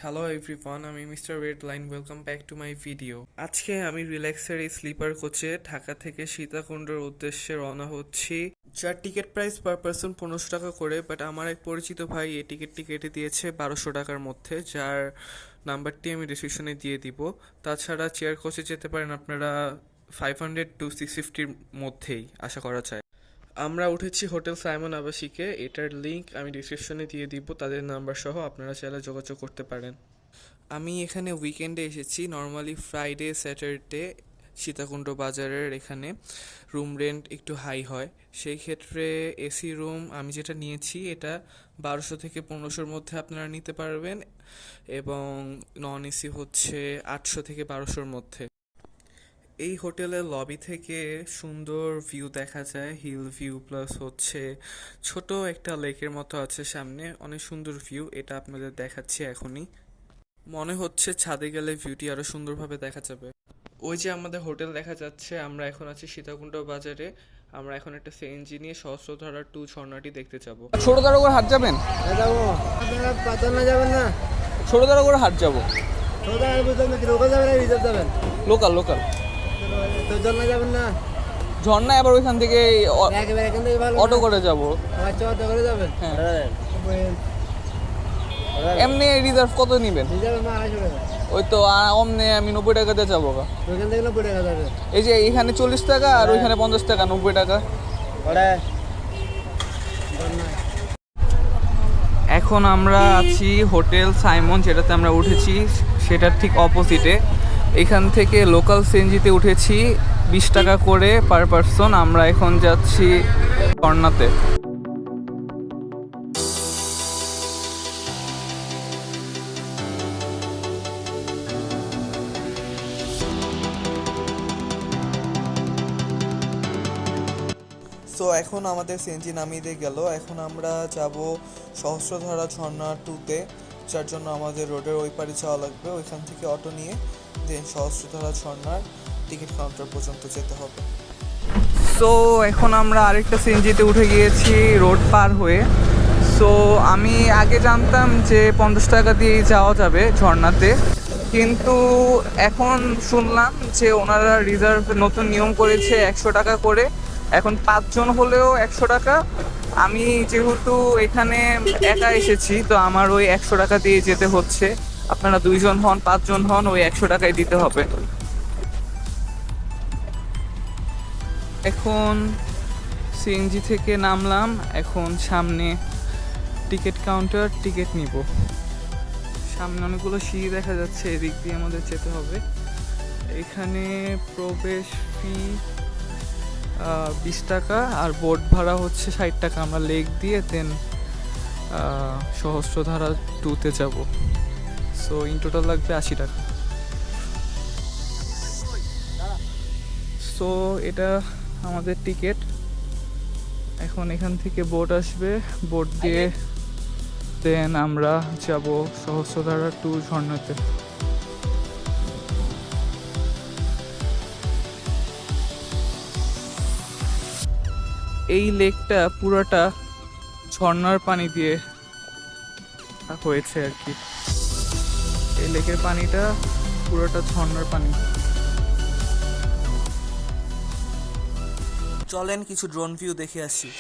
Hello everyone, আমি mister red line. Welcome back to my video. আজকে আমি রিল্যাক্সের এই স্লিপার কোচে ঢাকা থেকে সীতাকুণ্ডের উদ্দেশ্যে রওনা হচ্ছি, যার টিকিট প্রাইস পার পারসন 1500 টাকা করে। বাট আমার এক পরিচিত ভাই এই টিকিটটি কেটে দিয়েছে 1200 টাকার মধ্যে, যার নাম্বারটি আমি ডিসক্রিপশনে দিয়ে দিব। তাছাড়া চেয়ার কোচে যেতে পারেন আপনারা 500 to 650-র মধ্যেই, আশা করা যায়। আমরা উঠেছি হোটেল সাইমন আবাসিকে। এটার লিংক আমি ডিসক্রিপশনে দিয়ে দিব, তাদের নাম্বার সহ আপনারা চাইলে যোগাযোগ করতে পারেন। আমি এখানে উইকেন্ডে এসেছি। নর্মালি ফ্রাইডে স্যাটারডে সীতাকুণ্ড বাজারের এখানে রুম রেন্ট একটু হাই হয়। সেই ক্ষেত্রে এসি রুম আমি যেটা নিয়েছি এটা 1200 থেকে 1500-র মধ্যে আপনারা নিতে পারবেন, এবং নন এসি হচ্ছে 800 থেকে 1200-র মধ্যে। এই হোটেলের লবি থেকে সুন্দর ভিউ দেখা যায়, হিল ভিউ প্লাস হচ্ছে ছোট একটা লেকের মতো আছে সামনে, অনেক সুন্দর ভিউ। এটা আপনাদের দেখাচ্ছি এখনই। মনে হচ্ছে ছাদে গেলে ভিউটি আরো সুন্দরভাবে দেখা যাবে। ওই যে আমাদের হোটেল দেখা যাচ্ছে। আমরা এখন আছি সীতাকুণ্ড বাজারে। আমরা এখন একটা সিএনজি নিয়ে সহস্রধারা 2 ঝর্ণাটি দেখতে যাব। ছোটদার করে হাট যাবেন? যাবো। আপনারা পাতন যাবেন না? ছোটদার করে হাট যাব। ছোটদার বুঝলেন নাকি? লোকাল যাবেন না রিজার্ভ যাবেন? Local local. তো ঝর্ণা যাবেন না? ঝর্ণা আবার ওইখান থেকে একেবারে এখান থেকে ভালো অটো করে যাব। আচ্ছা, অটো করে যাবেন? হ্যাঁ। এমনি রিজার্ভ কত নেবেন? রিজার্ভ না 250 টাকা। ওই তো অমনে আমি 90 টাকাতে যাবো। ওইখান থেকে 90 টাকা যাবে। এই যে এখানে 40 টাকা আর ওইখানে 50 টাকা, 90 টাকা। এখন আমরা আছি হোটেল সাইমন, যেটাতে আমরা উঠেছি সেটার ঠিক অপোজিটে। এখান থেকে লোকাল সিএনজিতে উঠেছি 20 টাকা করে পার পারসন। আমরা এখন যাচ্ছি ঝর্ণাতে। সো এখন আমাদের সিএনজি নামিয়ে দিয়ে গেল। এখন আমরা যাব সহস্রধারা ঝর্ণা 2-তে, যার জন্য আমাদের রোডের ওই পারে যাওয়া লাগবে। ওইখান থেকে অটো নিয়ে দেন সহস্রধারা ঝর্ণার টিকিট কাউন্টার পর্যন্ত যেতে হবে। সো এখন আমরা আরেকটা সিএনজিতে উঠে গিয়েছি রোড পার হয়ে। সো আমি আগে জানতাম যে 50 টাকা দিয়েই যাওয়া যাবে ঝর্ণাতে, কিন্তু এখন শুনলাম যে ওনারা রিজার্ভ নতুন নিয়ম করেছে 100 টাকা করে। এখন 5 জন হলেও 100 টাকা। আমি যেহেতু এখানে একা এসেছি, তো আমার ওই 100 টাকা দিয়ে যেতে হচ্ছে। আপনারা 2 জন হন 5 জন হন, ওই 100 টাকাই দিতে হবে। এখন সিএনজি থেকে নামলাম, এখন সামনে টিকিট কাউন্টার, টিকিট নিব। সামনে অনেকগুলো সিঁড়ি দেখা যাচ্ছে, এদিক দিয়ে আমাদের যেতে হবে। এখানে প্রবেশ ফি 20 টাকা আর বোট ভাড়া হচ্ছে 60 টাকা। আমরা লেক দিয়ে দেন সহস্রধারা 2-তে যাব। সো ইন টোটাল লাগবে 80 টাকা। সো এটা আমাদের টিকিট। এখন এখান থেকে বোট আসবে, বোট দিয়ে দেন আমরা যাব সহস্রধারা 2 ঝর্ণাতে। এই লেকটা পুরোটা ঝর্ণার পানি দিয়ে হয়েছে আর কি। এই লেকের পানিটা পুরোটা ঝর্ণার পানি। চলেন কিছু ড্রোন ভিউ দেখে আসি।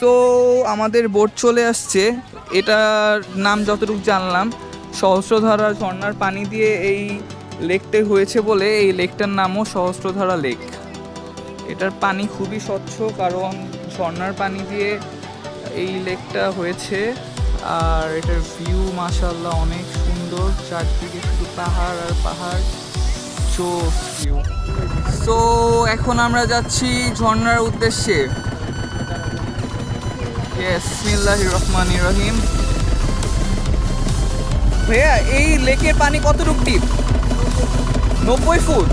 সো আমাদের বোট চলে আসছে। এটার নাম যতটুকু জানলাম, সহস্রধারা ঝর্ণার পানি দিয়ে এই লেকটা হয়েছে বলে এই লেকটার নামও সহস্রধারা লেক। এটার পানি খুবই স্বচ্ছ, কারণ ঝর্ণার পানি দিয়ে এই লেকটা হয়েছে। আর এটার ভিউ মাশাআল্লাহ অনেক সুন্দর, চারদিকে শুধু পাহাড় আর পাহাড়। ভিউ। সো এখন আমরা যাচ্ছি ঝর্ণার উদ্দেশ্যে। বিসমিল্লাহির রহমানির রহিম। ভাইয়া এই লেকের পানি কতটুকু ডিপ? 90 ফুট।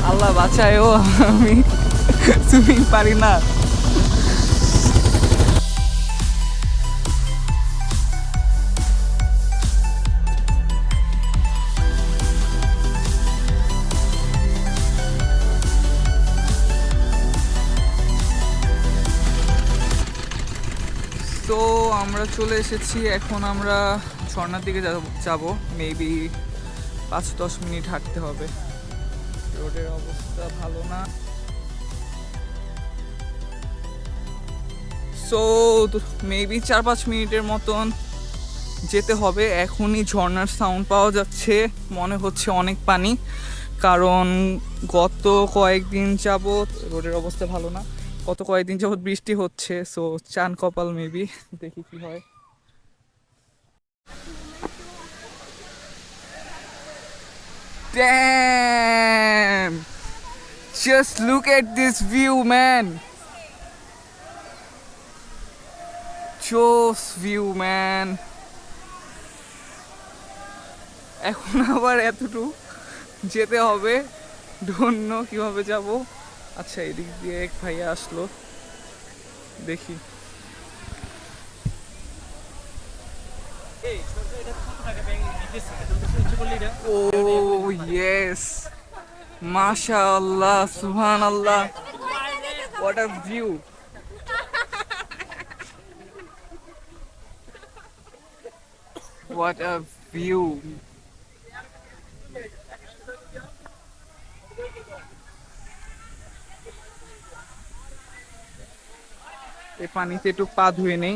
আল্লাহ বাঁচায়, ও আমি সুইমিং পারি না। তো আমরা চলে এসেছি, এখন আমরা ঝর্ণার দিকে যাব। মেবি 5-10 মিনিট হাঁটতে হবে। রোডের অবস্থা ভালো না। সো মেবি 4-5 মিনিটের মতন যেতে হবে। এখনই ঝর্ণার সাউন্ড পাওয়া যাচ্ছে, মনে হচ্ছে অনেক পানি, কারণ গত কয়েকদিন যাবত রোডের অবস্থা ভালো না। গত কয়েকদিন যাবত বৃষ্টি হচ্ছে। সো চান কপাল, মেবি দেখি কি হয়। Damn! Just look at this view, man. Chose view, man. এখন আবার এতটুকু যেতে হবে, ডোন্ট নো কিভাবে যাব। আচ্ছা, এদিক দিয়ে এক ভাইয়া আসলো, দেখি। ও ইয়েস, মাশাআল্লাহ, সুবহানাল্লাহ, what a view. What a view. এই পানিতে একটু পা ধুয়ে নেই।